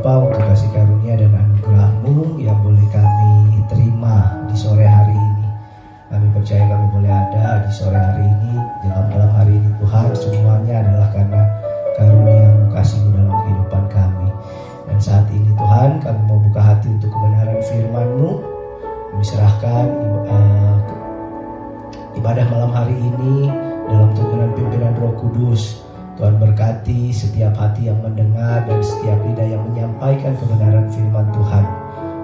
Bapa untuk kasih karunia dan anugerah-Mu yang boleh kami terima di sore hari ini. Kami percaya kami boleh ada di sore hari ini, dalam malam hari ini Tuhan, semuanya adalah karena karunia-Mu, kasih-Mu dalam kehidupan kami. Dan saat ini Tuhan, kami mau buka hati untuk kebenaran firman-Mu. Kami serahkan ibadah malam hari ini dalam tuntunan pimpinan Roh Kudus. Tuhan berkati setiap hati yang mendengar dan setiap lidah yang menyampaikan kebenaran firman Tuhan.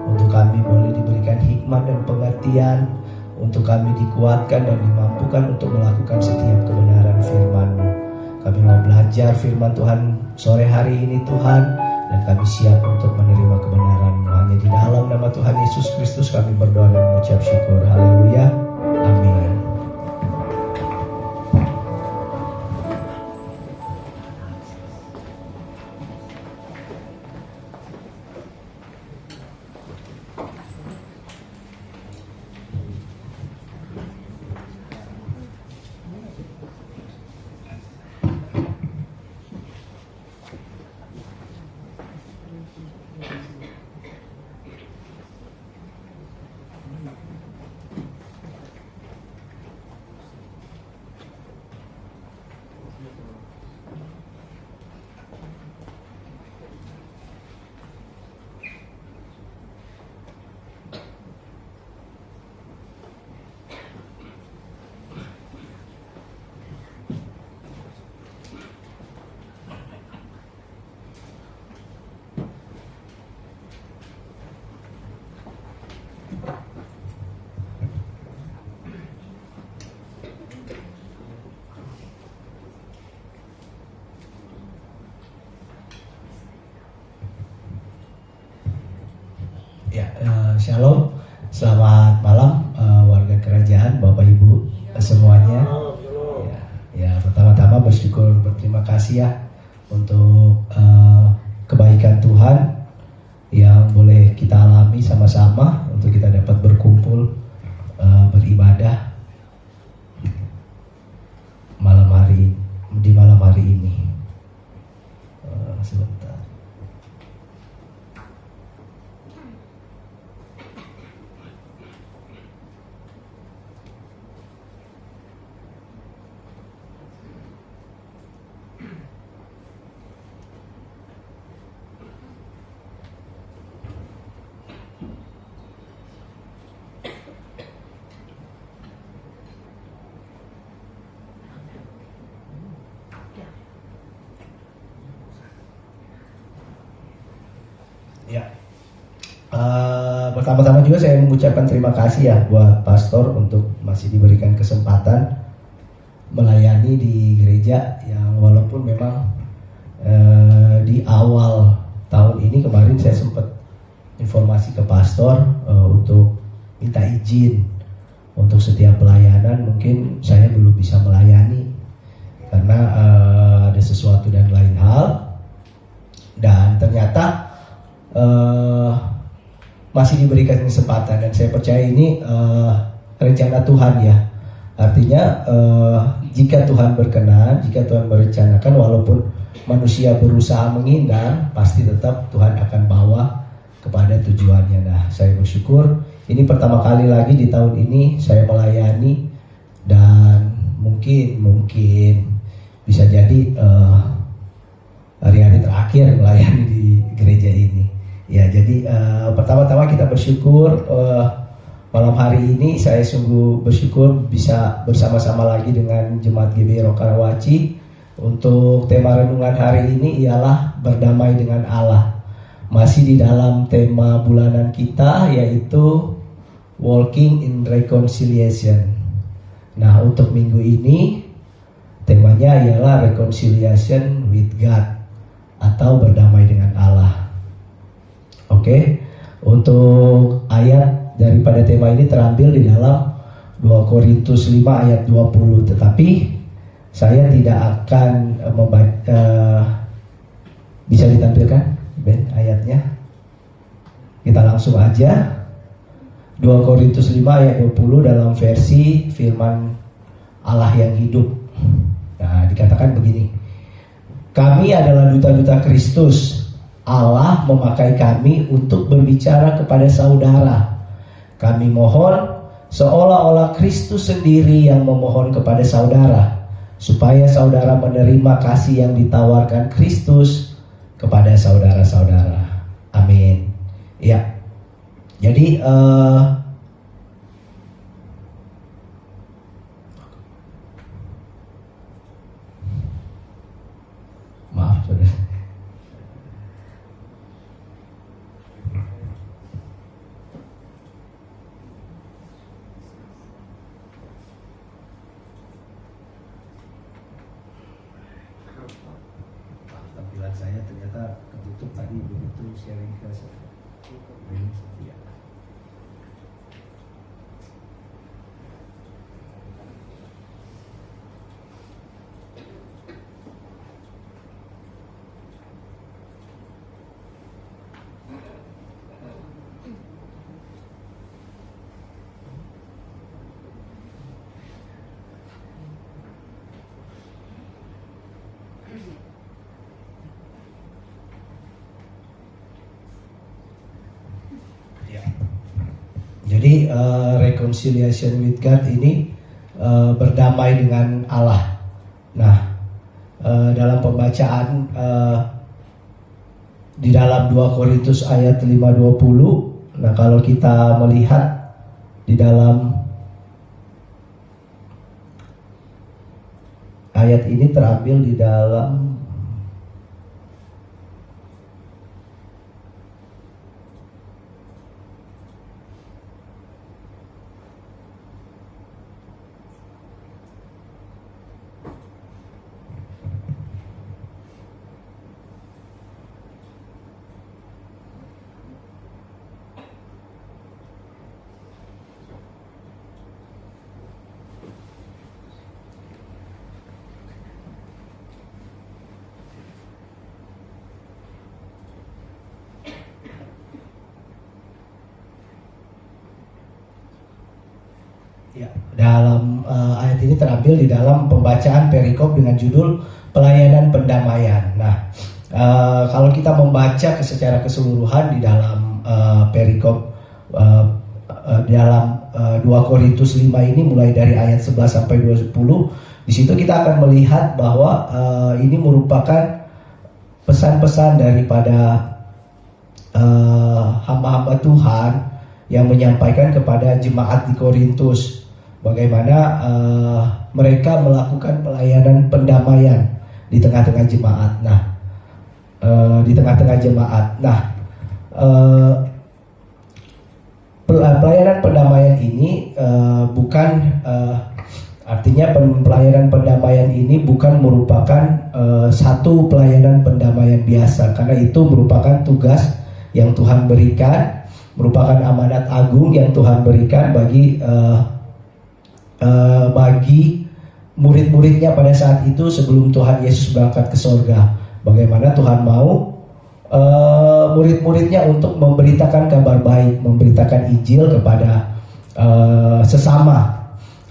Untuk kami boleh diberikan hikmat dan pengertian, untuk kami dikuatkan dan dimampukan untuk melakukan setiap kebenaran firman-Mu. Kami mau belajar firman Tuhan sore hari ini Tuhan, dan kami siap untuk menerima kebenaran-Mu. Hanya di dalam nama Tuhan Yesus Kristus kami berdoa dan mengucap syukur. Haleluya. Amin. Shalom, selamat malam warga kerajaan, Bapak Ibu semuanya. Pertama-tama berterima kasih ya untuk kebaikan Tuhan yang boleh kita alami sama-sama untuk kita dapat berkumpul beribadah di malam hari ini. Sebentar. Pertama-tama juga saya mengucapkan terima kasih ya buat pastor untuk masih diberikan kesempatan melayani di gereja yang walaupun memang di awal tahun ini kemarin saya sempat informasi ke pastor untuk minta izin untuk setiap pelayanan, mungkin saya belum bisa melayani karena ada sesuatu dan lain hal, dan ternyata masih diberikan kesempatan, dan saya percaya ini rencana Tuhan ya. Artinya jika Tuhan berkenan, jika Tuhan merencanakan, walaupun manusia berusaha menghindar, pasti tetap Tuhan akan bawa kepada tujuannya. Nah, saya bersyukur ini pertama kali lagi di tahun ini saya melayani, dan mungkin bisa jadi hari-hari terakhir melayani di gereja ini. Ya, jadi pertama-tama kita bersyukur malam hari ini saya sungguh bersyukur bisa bersama-sama lagi dengan Jemaat GBI Roh Karawaci. Untuk tema renungan hari ini ialah berdamai dengan Allah. Masih di dalam tema bulanan kita, yaitu Walking in Reconciliation. Nah, untuk minggu ini temanya ialah Reconciliation with God, atau berdamai dengan Allah. Oke, untuk ayat daripada tema ini terambil di dalam 2 Korintus 5 ayat 20. Tetapi saya tidak akan membaca. Bisa ditampilkan Ben ayatnya? Kita langsung aja. 2 Korintus 5 ayat 20 dalam versi firman Allah yang hidup. Nah, dikatakan begini: kami adalah duta-duta Kristus Allah memakai kami untuk berbicara kepada saudara. Kami mohon seolah-olah Kristus sendiri yang memohon kepada saudara, supaya saudara menerima kasih yang ditawarkan Kristus kepada saudara-saudara. Amin. Ya. Jadi maaf saudara. Tampilan saya ternyata ketutup tadi begitu sharing ke ya. Jadi reconciliation with God ini berdamai dengan Allah. Nah, dalam pembacaan di dalam 2 Korintus ayat 5:20, nah kalau kita melihat di dalam ayat ini terambil di dalam ya, dalam ayat ini terambil di dalam pembacaan perikop dengan judul pelayanan pendamaian. Nah, kalau kita membaca secara keseluruhan di dalam perikop dalam 2 Korintus 5 ini mulai dari ayat 11 sampai 20, di situ kita akan melihat bahwa ini merupakan pesan-pesan daripada hamba-hamba Tuhan yang menyampaikan kepada jemaat di Korintus bagaimana mereka melakukan pelayanan pendamaian di tengah-tengah jemaat. Nah, di tengah-tengah jemaat. Nah, pelayanan pendamaian ini bukan artinya pelayanan pendamaian ini bukan merupakan satu pelayanan pendamaian biasa, karena itu merupakan tugas yang Tuhan berikan, merupakan amanat agung yang Tuhan berikan bagi murid-muridnya pada saat itu sebelum Tuhan Yesus berangkat ke sorga. Bagaimana Tuhan mau murid-muridnya untuk memberitakan kabar baik, memberitakan Injil kepada sesama,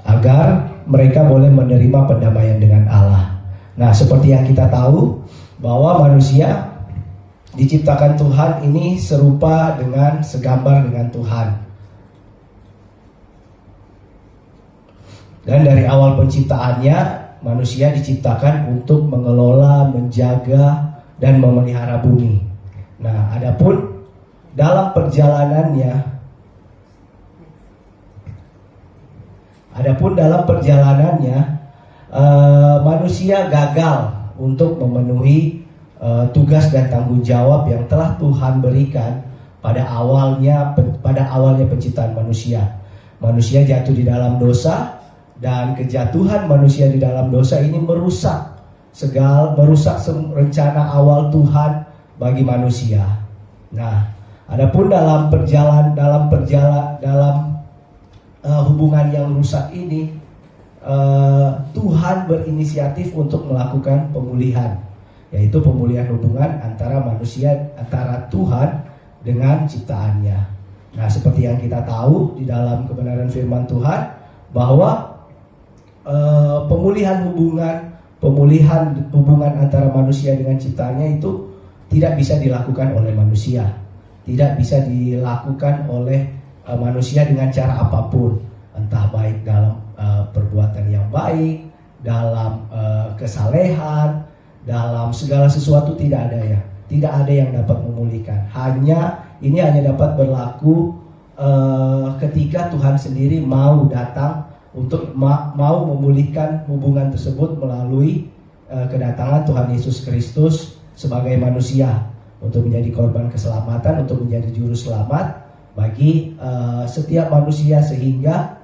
agar mereka boleh menerima pendamaian dengan Allah. Nah, seperti yang kita tahu bahwa manusia diciptakan Tuhan ini serupa dengan segambar dengan Tuhan. Dan dari awal penciptaannya, manusia diciptakan untuk mengelola, menjaga, dan memelihara bumi. Nah, adapun dalam perjalanannya, manusia gagal untuk memenuhi tugas dan tanggung jawab yang telah Tuhan berikan pada awalnya penciptaan manusia. Manusia jatuh di dalam dosa, dan kejatuhan manusia di dalam dosa ini merusak rencana awal Tuhan bagi manusia. Nah, adapun dalam hubungan yang rusak ini, Tuhan berinisiatif untuk melakukan pemulihan, yaitu pemulihan hubungan antara Tuhan dengan ciptaannya. Nah, seperti yang kita tahu di dalam kebenaran firman Tuhan bahwa pemulihan hubungan antara manusia dengan ciptaannya itu tidak bisa dilakukan oleh manusia, tidak bisa dilakukan oleh manusia dengan cara apapun, entah baik dalam perbuatan yang baik, dalam kesalehan, dalam segala sesuatu tidak ada ya. Tidak ada yang dapat memulihkan. Ini hanya dapat berlaku ketika Tuhan sendiri mau datang untuk mau memulihkan hubungan tersebut melalui kedatangan Tuhan Yesus Kristus sebagai manusia untuk menjadi korban keselamatan, untuk menjadi juru selamat bagi setiap manusia, sehingga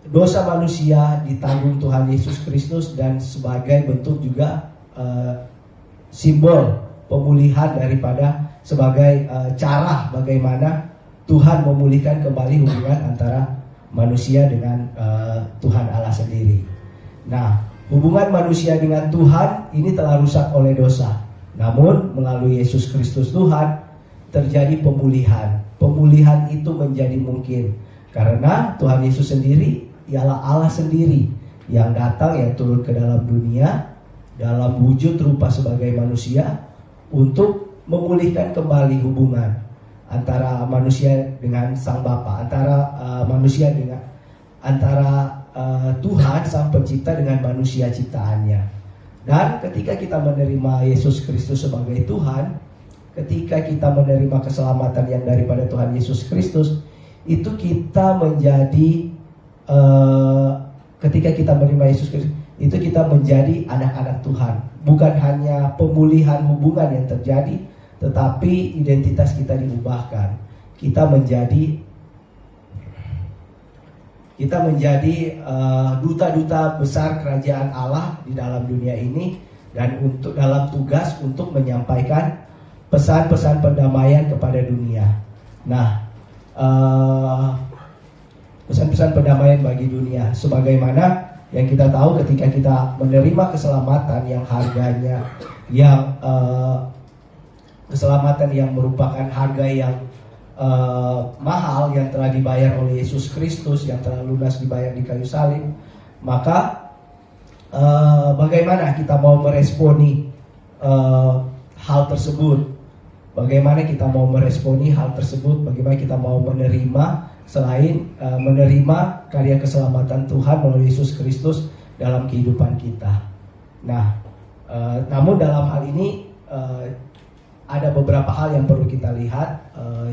dosa manusia ditanggung Tuhan Yesus Kristus, dan sebagai bentuk juga simbol pemulihan daripada sebagai cara bagaimana Tuhan memulihkan kembali hubungan antara manusia dengan Tuhan Allah sendiri. Nah, hubungan manusia dengan Tuhan ini telah rusak oleh dosa. Namun melalui Yesus Kristus Tuhan terjadi pemulihan. Pemulihan itu menjadi mungkin karena Tuhan Yesus sendiri ialah Allah sendiri yang datang, yang turun ke dalam dunia dalam wujud rupa sebagai manusia untuk memulihkan kembali hubungan antara manusia dengan Sang Bapa, antara Tuhan Sang Pencipta dengan manusia ciptaannya. Dan ketika kita menerima Yesus Kristus sebagai Tuhan, ketika kita menerima keselamatan yang daripada Tuhan Yesus Kristus, itu kita menjadi ketika kita menerima Yesus Kristus, itu kita menjadi anak-anak Tuhan. Bukan hanya pemulihan hubungan yang terjadi, tetapi identitas kita diubahkan. Kita menjadi duta-duta besar kerajaan Allah di dalam dunia ini, dan untuk dalam tugas untuk menyampaikan pesan-pesan perdamaian kepada dunia. Nah, pesan-pesan perdamaian bagi dunia, sebagaimana yang kita tahu ketika kita menerima keselamatan yang harganya, keselamatan yang merupakan harga yang mahal, yang telah dibayar oleh Yesus Kristus, yang telah lunas dibayar di kayu salib, maka bagaimana kita mau meresponi hal tersebut? Bagaimana kita mau meresponi hal tersebut? Bagaimana kita mau menerima selain menerima karya keselamatan Tuhan melalui Yesus Kristus dalam kehidupan kita? Nah, namun dalam hal ini ada beberapa hal yang perlu kita lihat,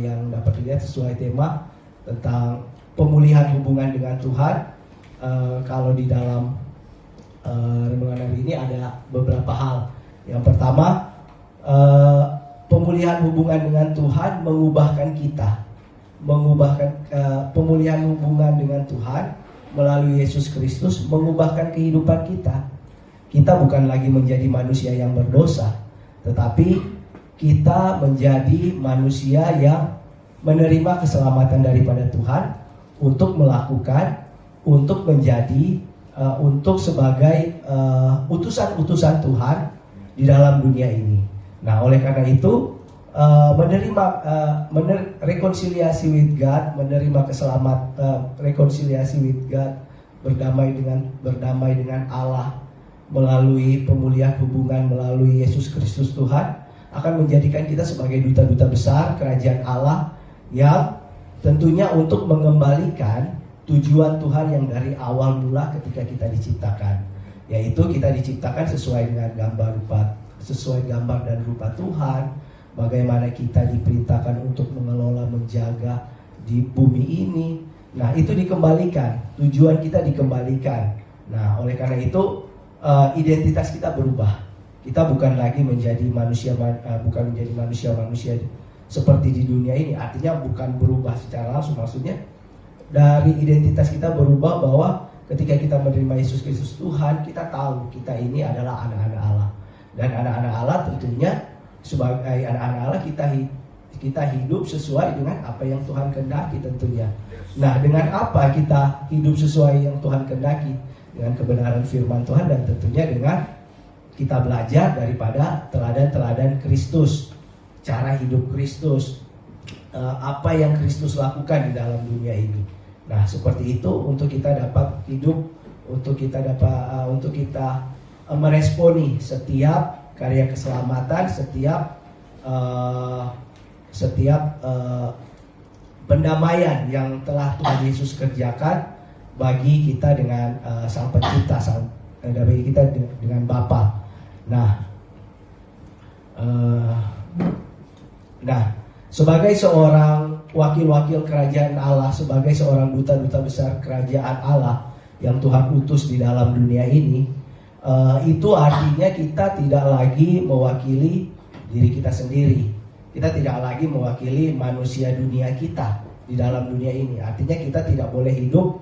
yang dapat dilihat sesuai tema tentang pemulihan hubungan dengan Tuhan. Kalau di dalam renungan hari ini ada beberapa hal. Yang pertama, pemulihan hubungan dengan Tuhan mengubahkan kita. Pemulihan hubungan dengan Tuhan melalui Yesus Kristus mengubahkan kehidupan kita. Kita bukan lagi menjadi manusia yang berdosa, tetapi kita menjadi manusia yang menerima keselamatan daripada Tuhan untuk melakukan, untuk menjadi, untuk sebagai utusan-utusan Tuhan di dalam dunia ini. Nah, oleh karena itu rekonsiliasi with God, menerima rekonsiliasi with God, berdamai dengan Allah melalui pemulihan hubungan melalui Yesus Kristus Tuhan, akan menjadikan kita sebagai duta-duta besar kerajaan Allah, yang tentunya untuk mengembalikan tujuan Tuhan yang dari awal mula ketika kita diciptakan, yaitu kita diciptakan sesuai dengan sesuai gambar dan rupa Tuhan. Bagaimana kita diperintahkan untuk mengelola, menjaga di bumi ini. Nah, itu dikembalikan, tujuan kita dikembalikan. Nah, oleh karena itu identitas kita berubah. Kita bukan lagi menjadi manusia, bukan menjadi manusia seperti di dunia ini. Artinya bukan berubah secara langsung, maksudnya dari identitas kita berubah, bahwa ketika kita menerima Yesus Kristus Tuhan, kita tahu kita ini adalah anak-anak Allah. Dan anak-anak Allah tentunya sebagai anak-anak Allah kita hidup sesuai dengan apa yang Tuhan kehendaki tentunya. Nah, dengan apa kita hidup sesuai yang Tuhan kehendaki? Dengan kebenaran firman Tuhan, dan tentunya dengan kita belajar daripada teladan-teladan Kristus, cara hidup Kristus, apa yang Kristus lakukan di dalam dunia ini. Nah, seperti itu untuk kita dapat hidup, untuk kita meresponi setiap karya keselamatan, setiap pendamaian yang telah Tuhan Yesus kerjakan bagi kita dengan Sang Pencipta, bagi kita dengan Bapa. Nah, sebagai seorang wakil-wakil kerajaan Allah, sebagai seorang duta-duta besar kerajaan Allah yang Tuhan utus di dalam dunia ini, itu artinya kita tidak lagi mewakili diri kita sendiri. Kita tidak lagi mewakili manusia dunia kita di dalam dunia ini. Artinya kita tidak boleh hidup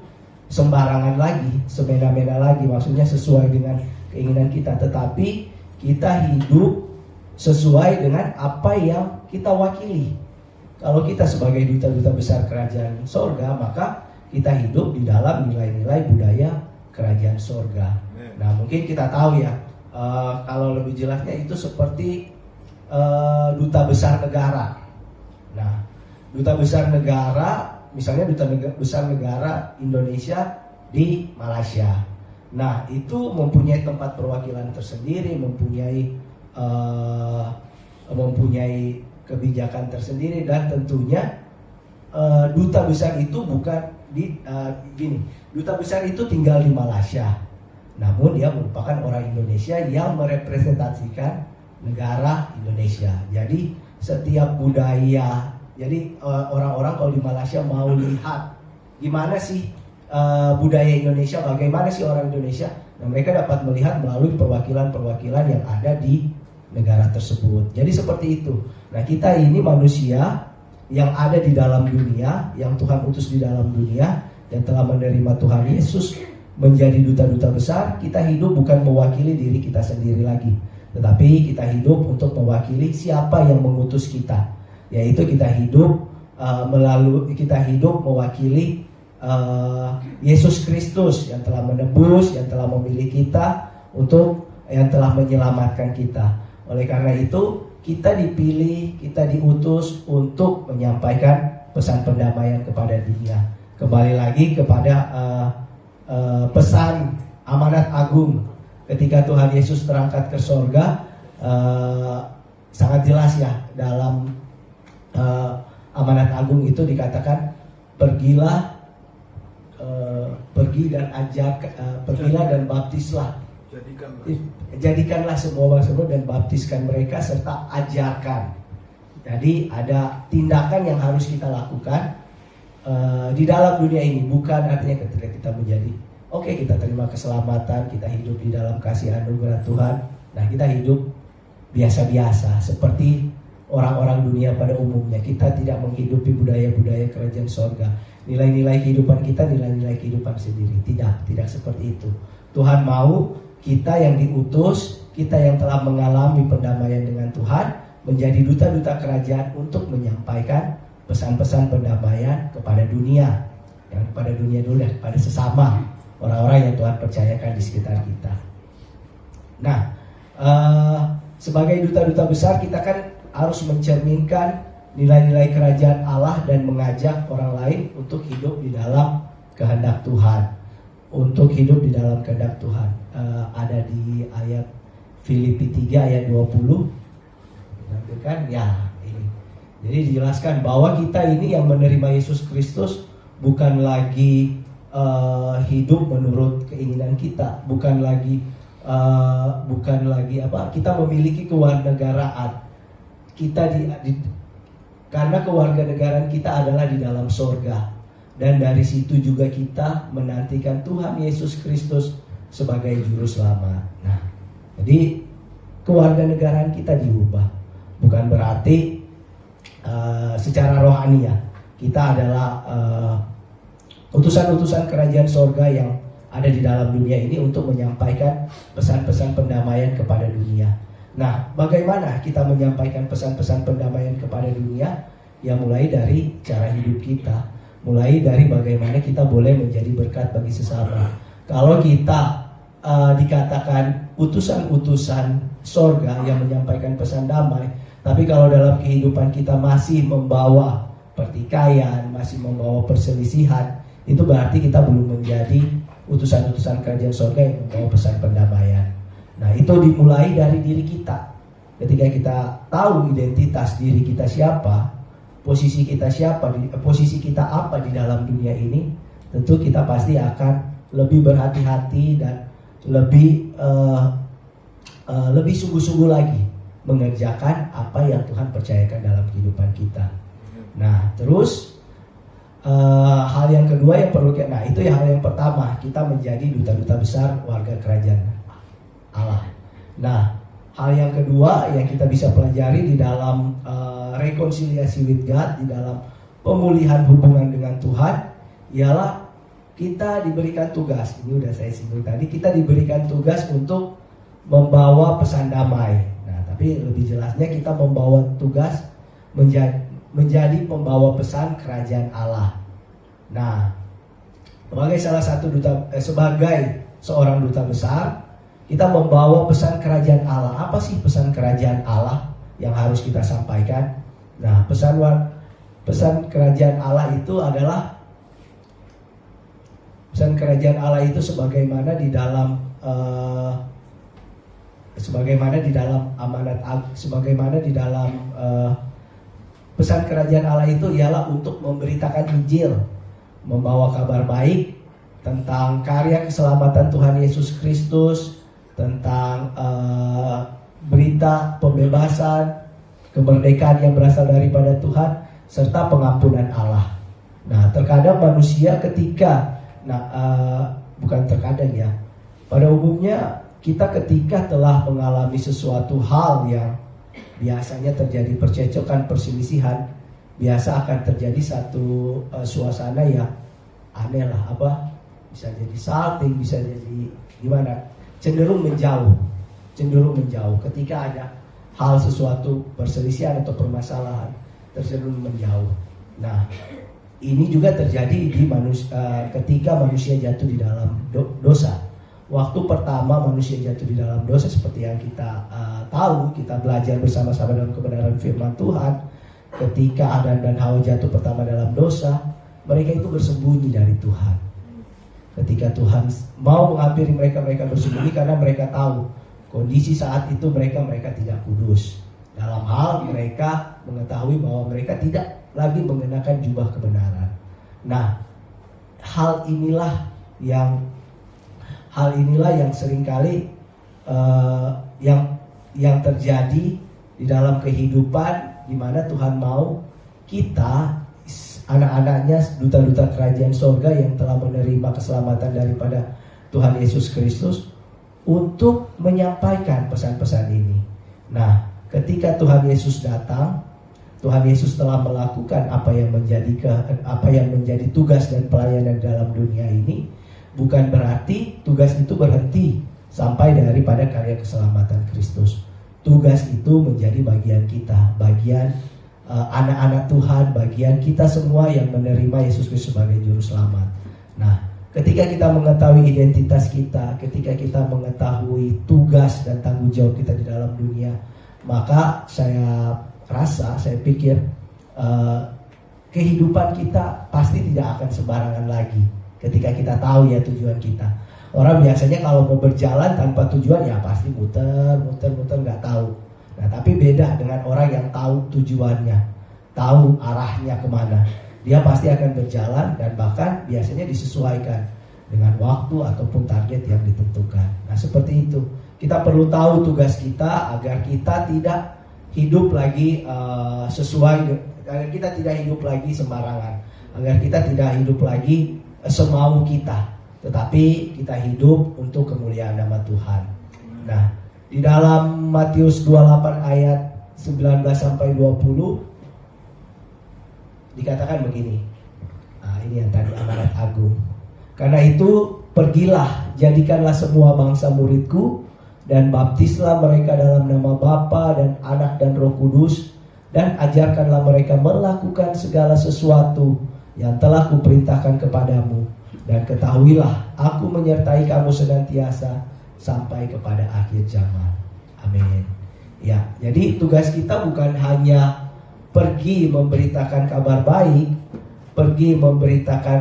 sembarangan lagi, semena-mena lagi, maksudnya sesuai dengan keinginan kita, tetapi kita hidup sesuai dengan apa yang kita wakili. Kalau kita sebagai duta-duta besar kerajaan sorga, maka kita hidup di dalam nilai-nilai budaya kerajaan sorga. Nah, mungkin kita tahu ya, kalau lebih jelasnya itu seperti duta besar negara. Nah, duta besar negara, misalnya duta besar negara Indonesia di Malaysia. Nah, itu mempunyai tempat perwakilan tersendiri, mempunyai kebijakan tersendiri, dan tentunya duta besar itu bukan duta besar itu tinggal di Malaysia, namun dia merupakan orang Indonesia yang merepresentasikan negara Indonesia. Jadi setiap budaya, jadi orang-orang kalau di Malaysia mau lihat gimana sih budaya Indonesia, bagaimana sih orang Indonesia, nah mereka dapat melihat melalui perwakilan-perwakilan yang ada di negara tersebut. Jadi seperti itu. Nah, kita ini manusia yang ada di dalam dunia, yang Tuhan utus di dalam dunia, yang telah menerima Tuhan Yesus menjadi duta-duta besar. Kita hidup bukan mewakili diri kita sendiri lagi, tetapi kita hidup untuk mewakili siapa yang mengutus kita, yaitu kita hidup mewakili Yesus Kristus yang telah menebus, yang telah memilih kita, yang telah menyelamatkan kita. Oleh karena itu kita dipilih, kita diutus untuk menyampaikan pesan pendamaian kepada dunia. Kembali lagi kepada pesan amanat agung. Ketika Tuhan Yesus terangkat ke sorga, sangat jelas ya dalam amanat agung itu dikatakan, pergilah dan baptislah, jadikanlah semua bangsa dan baptiskan mereka serta ajarkan. Jadi ada tindakan yang harus kita lakukan di dalam dunia ini, bukan artinya ketika kita menjadi kita terima keselamatan, kita hidup di dalam kasih anugerah Tuhan. Nah, kita hidup biasa-biasa seperti orang-orang dunia pada umumnya. Kita tidak menghidupi budaya-budaya kerajaan sorga. Nilai-nilai kehidupan kita, nilai-nilai kehidupan sendiri. Tidak seperti itu. Tuhan mau kita yang diutus, kita yang telah mengalami pendamaian dengan Tuhan, menjadi duta-duta kerajaan untuk menyampaikan pesan-pesan pendamaian kepada dunia. Yang kepada dunia dulu dan kepada sesama, orang-orang yang Tuhan percayakan di sekitar kita. Nah, sebagai duta-duta besar kita kan harus mencerminkan nilai-nilai kerajaan Allah dan mengajak orang lain untuk hidup di dalam kehendak Tuhan. Untuk hidup di dalam kehendak Tuhan. Ada di ayat Filipi 3 ayat 20. Kan ya ini. Jadi dijelaskan bahwa kita ini yang menerima Yesus Kristus bukan lagi hidup menurut keinginan kita, bukan lagi kita memiliki kewarganegaraan. Karena kewarganegaraan kita adalah di dalam sorga, dan dari situ juga kita menantikan Tuhan Yesus Kristus sebagai juru selamat. Nah, jadi kewarganegaraan kita diubah, bukan berarti secara rohani ya kita adalah utusan-utusan kerajaan sorga yang ada di dalam dunia ini untuk menyampaikan pesan-pesan pendamaian kepada dunia. Nah, bagaimana kita menyampaikan pesan-pesan pendamaian kepada dunia? Ya, mulai dari cara hidup kita, mulai dari bagaimana kita boleh menjadi berkat bagi sesama. Kalau kita dikatakan utusan-utusan sorga yang menyampaikan pesan damai, tapi kalau dalam kehidupan kita masih membawa pertikaian, masih membawa perselisihan, itu berarti kita belum menjadi utusan-utusan kerajaan sorga yang membawa pesan pendamaian. Nah, itu dimulai dari diri kita. Ketika kita tahu identitas diri kita siapa, posisi kita siapa, posisi kita apa di dalam dunia ini, tentu kita pasti akan lebih berhati-hati dan lebih sungguh-sungguh lagi mengerjakan apa yang Tuhan percayakan dalam kehidupan kita. Nah, terus hal yang kedua yang perlu kita, nah itu hal yang pertama, kita menjadi duta-duta besar warga kerajaan Allah. Nah, hal yang kedua yang kita bisa pelajari di dalam rekonsiliasi with God, di dalam pemulihan hubungan dengan Tuhan, ialah kita diberikan tugas. Ini udah saya singgung tadi, kita diberikan tugas untuk membawa pesan damai. Nah, tapi lebih jelasnya kita membawa tugas menjadi pembawa pesan kerajaan Allah. Nah, sebagai seorang duta besar, kita membawa pesan kerajaan Allah. Apa sih pesan kerajaan Allah yang harus kita sampaikan? Nah, pesan kerajaan Allah itu adalah pesan kerajaan Allah itu sebagaimana di dalam pesan kerajaan Allah itu ialah untuk memberitakan Injil, membawa kabar baik tentang karya keselamatan Tuhan Yesus Kristus, tentang berita pembebasan, kemerdekaan yang berasal daripada Tuhan, serta pengampunan Allah. Nah, terkadang manusia pada umumnya kita ketika telah mengalami sesuatu hal yang biasanya terjadi percecokan, perselisihan, biasa akan terjadi satu suasana yang aneh lah, bisa jadi salting, bisa jadi gimana, cenderung menjauh ketika ada hal sesuatu perselisihan atau permasalahan, cenderung menjauh. Nah, ini juga terjadi di ketika manusia jatuh di dalam dosa. Waktu pertama manusia jatuh di dalam dosa, seperti yang kita tahu, kita belajar bersama-sama dalam kebenaran firman Tuhan. Ketika Adam dan Hawa jatuh pertama dalam dosa, mereka itu bersembunyi dari Tuhan. Ketika Tuhan mau menghampiri mereka, mereka bersembunyi karena mereka tahu kondisi saat itu mereka tidak kudus. Dalam hal mereka mengetahui bahwa mereka tidak lagi mengenakan jubah kebenaran. Nah, hal inilah yang seringkali yang terjadi di dalam kehidupan, di mana Tuhan mau kita, anak-anaknya, duta-duta kerajaan sorga yang telah menerima keselamatan daripada Tuhan Yesus Kristus, untuk menyampaikan pesan-pesan ini. Nah, ketika Tuhan Yesus datang, Tuhan Yesus telah melakukan apa yang menjadi tugas dan pelayanan dalam dunia ini. Bukan berarti tugas itu berhenti sampai daripada karya keselamatan Kristus. Tugas itu menjadi bagian kita, bagian anak-anak Tuhan, bagian kita semua yang menerima Yesus Kristus sebagai juru selamat. Nah, ketika kita mengetahui identitas kita, ketika kita mengetahui tugas dan tanggung jawab kita di dalam dunia, maka saya pikir kehidupan kita pasti tidak akan sembarangan lagi. Ketika kita tahu ya tujuan kita. Orang biasanya kalau mau berjalan tanpa tujuan ya pasti muter nggak tahu. Nah, tapi beda dengan orang yang tahu tujuannya, tahu arahnya kemana. Dia pasti akan berjalan dan bahkan biasanya disesuaikan dengan waktu ataupun target yang ditentukan. Nah, seperti itu. Kita perlu tahu tugas kita agar kita tidak hidup lagi agar kita tidak hidup lagi sembarangan, agar kita tidak hidup lagi semau kita, tetapi kita hidup untuk kemuliaan nama Tuhan. Nah, di dalam Matius 28 ayat 19 sampai 20 dikatakan begini. Nah, ini yang tadi amanat agung. Karena itu, pergilah, jadikanlah semua bangsa muridku, dan baptislah mereka dalam nama Bapa dan Anak dan Roh Kudus, dan ajarkanlah mereka melakukan segala sesuatu yang telah kuperintahkan kepadamu, dan ketahuilah aku menyertai kamu senantiasa sampai kepada akhir zaman. Amin. Ya, jadi tugas kita bukan hanya pergi memberitakan kabar baik, pergi memberitakan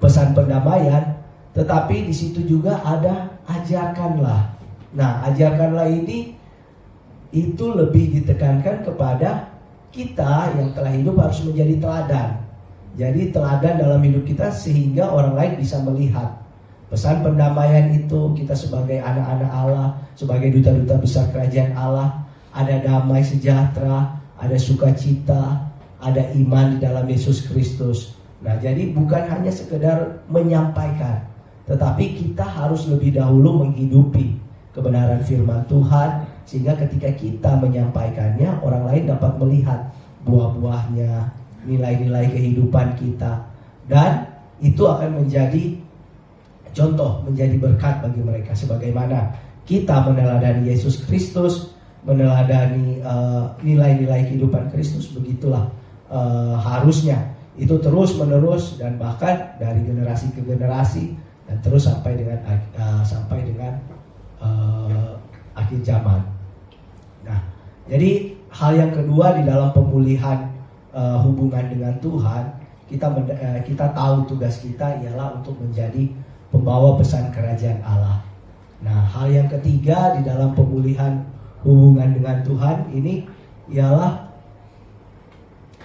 pesan pendamaian, tetapi di situ juga ada ajarkanlah. Nah, ajarkanlah ini itu lebih ditekankan kepada kita yang telah hidup harus menjadi teladan. Jadi teladan dalam hidup kita sehingga orang lain bisa melihat pesan pendamaian itu. Kita sebagai anak-anak Allah, sebagai duta-duta besar kerajaan Allah, ada damai sejahtera, ada sukacita, ada iman di dalam Yesus Kristus. Nah, jadi bukan hanya sekedar menyampaikan, tetapi kita harus lebih dahulu menghidupi kebenaran firman Tuhan, sehingga ketika kita menyampaikannya, orang lain dapat melihat buah-buahnya, nilai-nilai kehidupan kita, dan itu akan menjadi contoh, menjadi berkat bagi mereka. Sebagaimana kita meneladani Yesus Kristus, meneladani nilai-nilai kehidupan Kristus, begitulah harusnya itu terus menerus, dan bahkan dari generasi ke generasi, dan terus sampai dengan akhir zaman. Nah, jadi hal yang kedua di dalam pemulihan hubungan dengan Tuhan, kita tahu tugas kita ialah untuk menjadi pembawa pesan kerajaan Allah. Nah, hal yang ketiga di dalam pemulihan hubungan dengan Tuhan ini ialah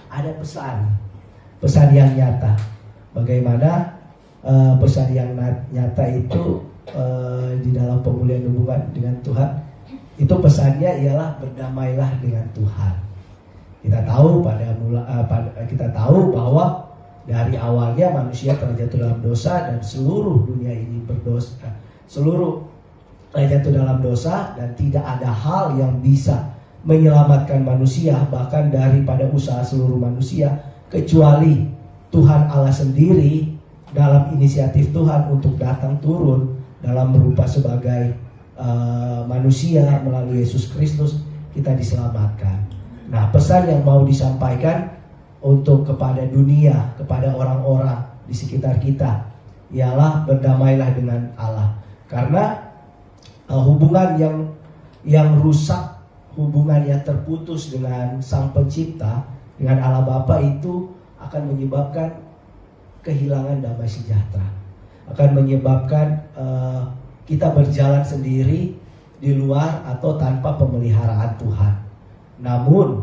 ada pesan yang nyata. Bagaimana pesan yang nyata itu di dalam pemulihan hubungan dengan Tuhan, itu pesannya ialah berdamailah dengan Tuhan. Kita tahu bahwa dari awalnya manusia telah jatuh dalam dosa, dan seluruh dunia ini berdosa. Seluruh jatuh dalam dosa, dan tidak ada hal yang bisa menyelamatkan manusia, bahkan daripada usaha seluruh manusia, kecuali Tuhan Allah sendiri dalam inisiatif Tuhan untuk datang turun dalam berupa sebagai manusia melalui Yesus Kristus, kita diselamatkan. Nah, pesan yang mau disampaikan untuk kepada dunia, kepada orang-orang di sekitar kita, ialah berdamailah dengan Allah. Karena hubungan yang rusak, hubungan yang terputus dengan Sang Pencipta, dengan Allah Bapa, itu akan menyebabkan kehilangan damai sejahtera, akan menyebabkan kita berjalan sendiri di luar atau tanpa pemeliharaan Tuhan. Namun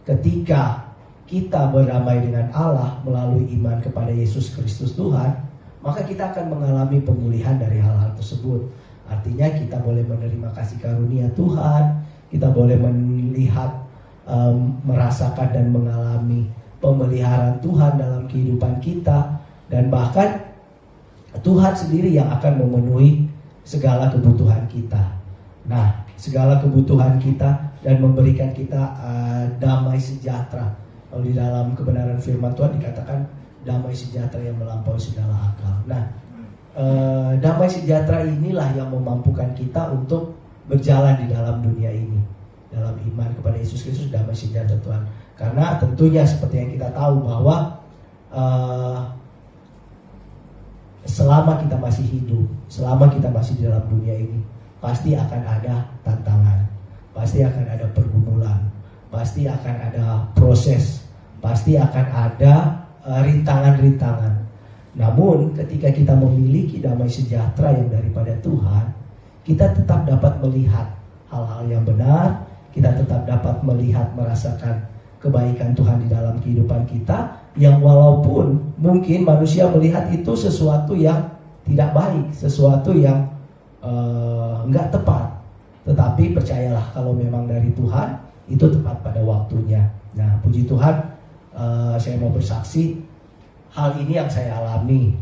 ketika kita berdamai dengan Allah melalui iman kepada Yesus Kristus Tuhan, maka kita akan mengalami pemulihan dari hal-hal tersebut. Artinya kita boleh menerima kasih karunia Tuhan, kita boleh melihat, merasakan dan mengalami pemeliharaan Tuhan dalam kehidupan kita, dan bahkan Tuhan sendiri yang akan memenuhi segala kebutuhan kita. Nah, segala kebutuhan kita, dan memberikan kita damai sejahtera. Kalau di dalam kebenaran firman Tuhan dikatakan damai sejahtera yang melampaui segala akal. Nah, damai sejahtera inilah yang memampukan kita untuk berjalan di dalam dunia ini, dalam iman kepada Yesus Kristus, damai sejahtera Tuhan. Karena tentunya seperti yang kita tahu bahwa selama kita masih hidup, selama kita masih di dalam dunia ini, pasti akan ada tantangan, pasti akan ada pergumulan, pasti akan ada proses, pasti akan ada rintangan-rintangan. Namun ketika kita memiliki damai sejahtera yang daripada Tuhan, kita tetap dapat melihat hal-hal yang benar, kita tetap dapat melihat, merasakan kebaikan Tuhan di dalam kehidupan kita, yang walaupun mungkin manusia melihat itu sesuatu yang tidak baik, sesuatu yang enggak tepat, tetapi percayalah kalau memang dari Tuhan, itu tepat pada waktunya. Nah, puji Tuhan, saya mau bersaksi, hal ini yang saya alami,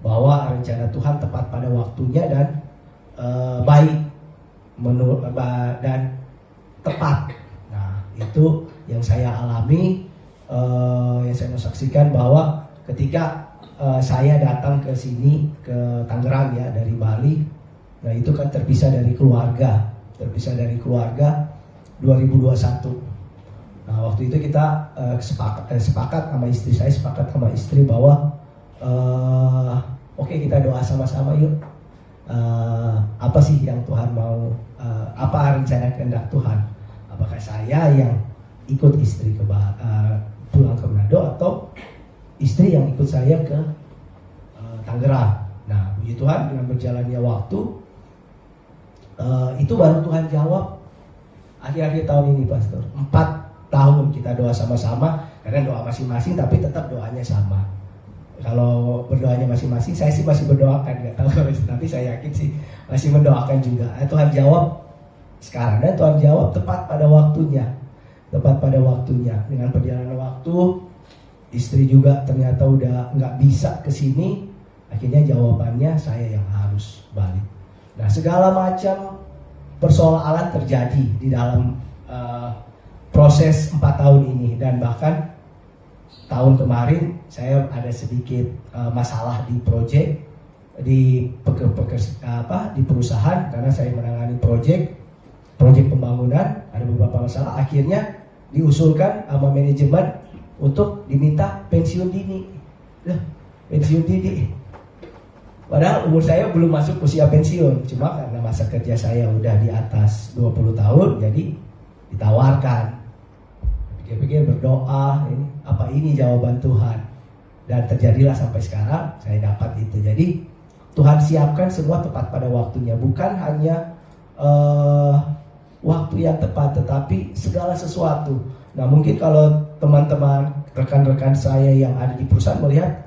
bahwa rencana Tuhan tepat pada waktunya dan baik dan tepat. Nah, itu yang saya alami, yang saya mau saksikan, bahwa ketika saya datang ke sini, ke Tangerang ya, dari Bali, nah itu kan terpisah dari keluarga 2021. Nah, waktu itu kita sepakat sama istri, saya sepakat sama istri bahwa oke, kita doa sama-sama yuk. Apa sih yang Tuhan mau, apa rencana kehendak Tuhan? Apakah saya yang ikut istri pulang ke Manado, atau istri yang ikut saya ke Tangerang? Nah, puji Tuhan dengan berjalannya waktu itu baru Tuhan jawab akhir-akhir tahun ini, Pastor. 4 tahun kita doa sama-sama, karena doa masing-masing tapi tetap doanya sama. Kalau berdoanya masing-masing, saya sih masih berdoakan, nggak tahu kalau tapi saya yakin sih masih mendoakan juga. Tuhan jawab sekarang, dan Tuhan jawab tepat pada waktunya, dengan perjalanan waktu. Istri juga ternyata udah nggak bisa kesini, akhirnya jawabannya saya yang harus balik. Nah, segala macam persoalan terjadi di dalam proses 4 tahun ini, dan bahkan tahun kemarin saya ada sedikit masalah di project, di perusahaan, karena saya menangani project pembangunan, ada beberapa masalah. Akhirnya diusulkan sama manajemen untuk diminta pensiun dini. Pensiun dini. Padahal umur saya belum masuk usia pensiun, cuma karena masa kerja saya udah di atas 20 tahun, jadi ditawarkan. Pikir-pikir, berdoa, ini jawaban Tuhan, dan terjadilah sampai sekarang saya dapat itu. Jadi Tuhan siapkan semua tepat pada waktunya, bukan hanya waktu yang tepat, tetapi segala sesuatu. Nah, mungkin kalau teman-teman, rekan-rekan saya yang ada di perusahaan melihat,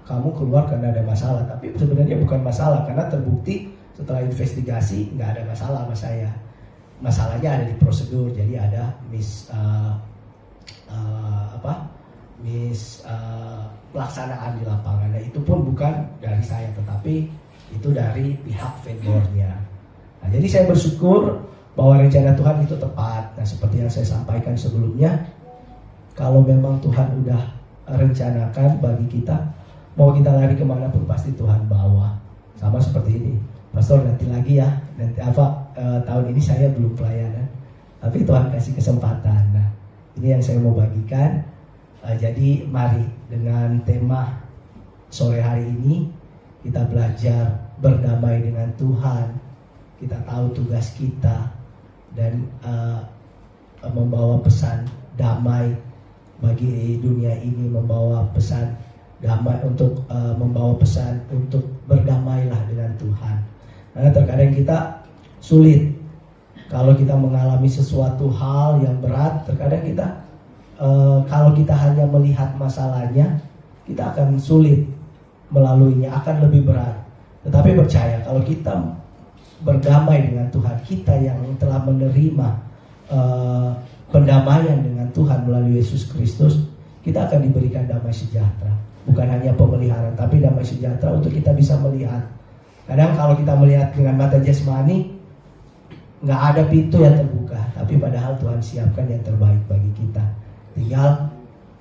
kamu keluar karena ada masalah, tapi sebenarnya bukan masalah, karena terbukti setelah investigasi nggak ada masalah sama saya. Masalahnya ada di prosedur, jadi ada pelaksanaan di lapangan. Nah, itu pun bukan dari saya, tetapi itu dari pihak vendornya. Nah, jadi saya bersyukur bahwa rencana Tuhan itu tepat. Nah, seperti yang saya sampaikan sebelumnya, kalau memang Tuhan udah rencanakan bagi kita, mau kita lari kemana pun pasti Tuhan bawa. Sama seperti ini, Pastor, nanti lagi ya, tahun ini saya belum pelayanan, tapi Tuhan kasih kesempatan. Nah, ini yang saya mau bagikan. Jadi mari dengan tema sore hari ini kita belajar berdamai dengan Tuhan. Kita tahu tugas kita, dan membawa pesan damai bagi dunia ini, membawa pesan damai untuk membawa pesan untuk berdamailah dengan Tuhan. Karena terkadang kita sulit kalau kita mengalami sesuatu hal yang berat. Terkadang kita kalau kita hanya melihat masalahnya, kita akan sulit melaluinya, akan lebih berat. Tetapi percaya, kalau kita berdamai dengan Tuhan, kita yang telah menerima pendamaian dengan Tuhan melalui Yesus Kristus, kita akan diberikan damai sejahtera. Bukan hanya pemeliharaan, tapi damai sejahtera untuk kita bisa melihat. Kadang kalau kita melihat dengan mata jasmani, nggak ada pintu yang terbuka, tapi padahal Tuhan siapkan yang terbaik bagi kita. Tinggal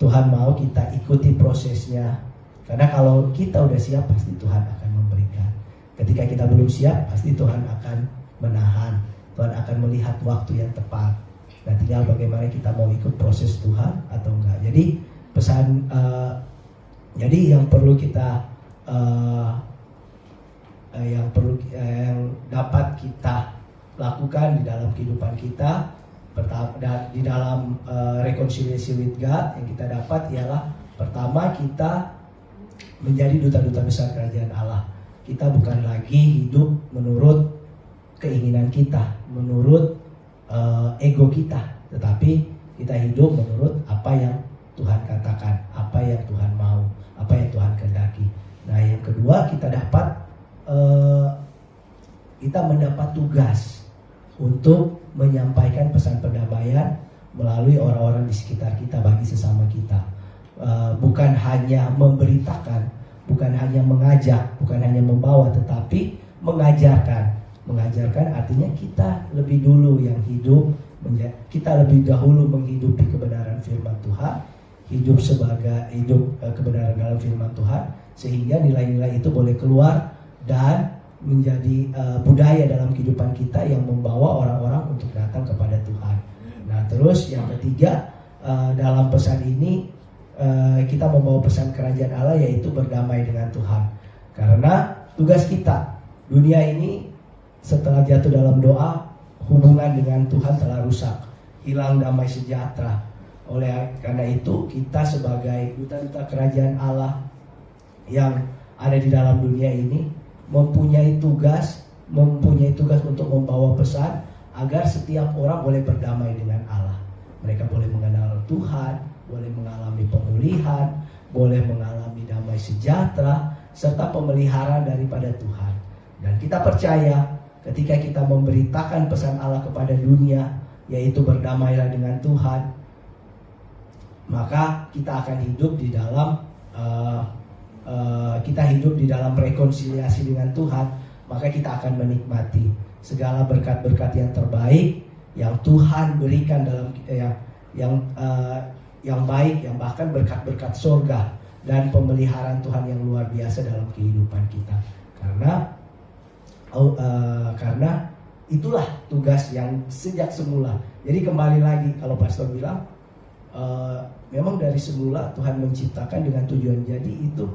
Tuhan mau kita ikuti prosesnya. Karena kalau kita udah siap, pasti Tuhan akan memberikan. Ketika kita belum siap, pasti Tuhan akan menahan. Tuhan akan melihat waktu yang tepat. Nah, tinggal bagaimana kita mau ikut proses Tuhan atau enggak. Jadi pesan, jadi yang perlu kita, yang dapat kita lakukan di dalam kehidupan kita, di dalam reconciliation with God, yang kita dapat ialah pertama, kita menjadi duta-duta besar kerajaan Allah. Kita bukan lagi hidup menurut keinginan kita, menurut ego kita, tetapi kita hidup menurut apa yang Tuhan katakan, apa yang Tuhan mau, apa yang Tuhan kehendaki. Nah, yang kedua, kita mendapat tugas untuk menyampaikan pesan perdamaian melalui orang-orang di sekitar kita, bagi sesama kita. Bukan hanya memberitakan, bukan hanya mengajak, bukan hanya membawa, tetapi mengajarkan. Mengajarkan artinya kita lebih dulu yang hidup, kita lebih dahulu menghidupi kebenaran firman Tuhan, hidup kebenaran dalam firman Tuhan, sehingga nilai-nilai itu boleh keluar dan menjadi budaya dalam kehidupan kita yang membawa orang-orang untuk datang kepada Tuhan. Nah, terus yang ketiga, dalam pesan ini kita membawa pesan kerajaan Allah, yaitu berdamai dengan Tuhan. Karena tugas kita, dunia ini setelah jatuh dalam doa, hubungan dengan Tuhan telah rusak, hilang damai sejahtera. Oleh karena itu, kita sebagai duta-duta kerajaan Allah yang ada di dalam dunia ini mempunyai tugas untuk membawa pesan agar setiap orang boleh berdamai dengan Allah. Mereka boleh mengenal Tuhan, boleh mengalami pemulihan, boleh mengalami damai sejahtera, serta pemeliharaan daripada Tuhan. Dan kita percaya ketika kita memberitakan pesan Allah kepada dunia, yaitu berdamailah dengan Tuhan, maka kita akan hidup di dalam rekonsiliasi dengan Tuhan. Maka kita akan menikmati segala berkat-berkat yang terbaik yang Tuhan berikan dalam yang baik, yang bahkan berkat-berkat surga dan pemeliharaan Tuhan yang luar biasa dalam kehidupan kita. Karena itulah tugas yang sejak semula. Jadi kembali lagi, kalau pastor bilang memang dari semula Tuhan menciptakan dengan tujuan jadi itu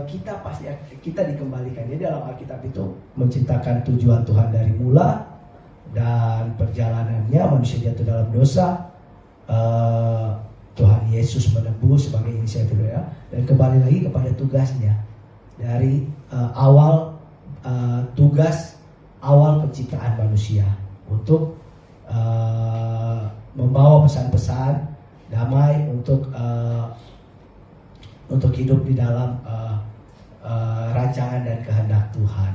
kita dikembalikan. Jadi dalam Alkitab itu menciptakan tujuan Tuhan dari mula, dan perjalanannya manusia jatuh dalam dosa, Tuhan Yesus menebus sebagai inisiator ya, dan kembali lagi kepada tugasnya dari tugas awal penciptaan manusia untuk membawa pesan-pesan damai untuk hidup di dalam rancangan dan kehendak Tuhan.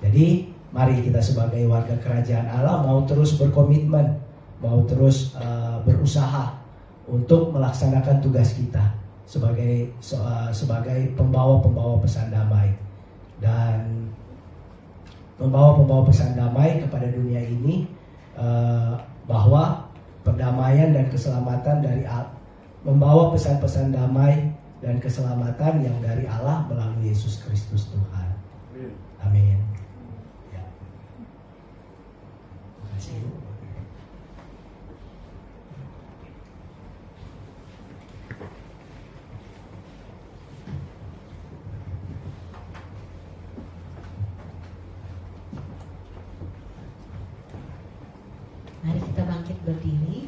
Jadi mari kita sebagai warga kerajaan Allah mau terus berkomitmen, mau terus berusaha untuk melaksanakan tugas kita sebagai pembawa pesan damai, dan membawa pesan damai kepada dunia ini, bahwa perdamaian dan keselamatan dari Allah, membawa pesan-pesan damai dan keselamatan yang dari Allah melalui Yesus Kristus Tuhan. Amin. Ya. Terima kasih. Mari kita bangkit berdiri,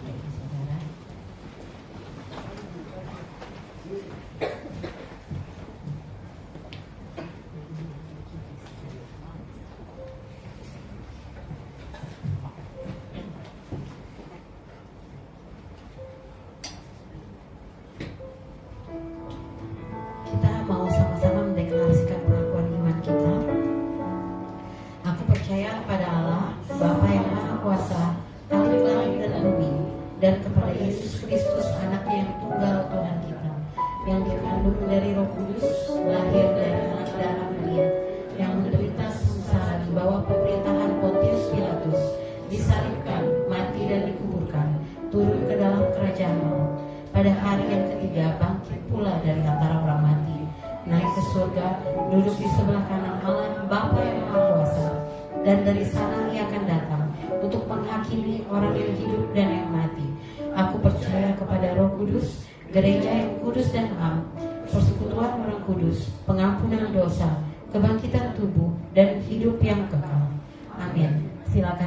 saudara. Kita mau sama-sama mendeklarasikan pengakuan iman kita. Aku percaya kepada Allah, Bapa yang Maha Kuasa, Khalik langit dan bumi, dan kepada Yesus Kristus, Anaknya yang tunggal Tuhan kita, yang dikandung dari Roh Kudus, lahir dari anak darah Maria, yang menderita sengsara di bawah pemerintahan Pontius Pilatus, disalibkan, mati dan dikuburkan, turun ke dalam kerajaan maut, pada hari yang ketiga bangkit pula dari antara orang mati, naik ke surga, duduk di sebelah kanan Allah Bapa yang Maha Kuasa, dan dari sana Ia akan datang untuk menghakimi orang yang hidup dan yang mati. Aku percaya kepada Roh Kudus, gereja yang kudus dan am, persekutuan orang kudus, pengampunan dosa, kebangkitan tubuh, dan hidup yang kekal. Amin. Silakan.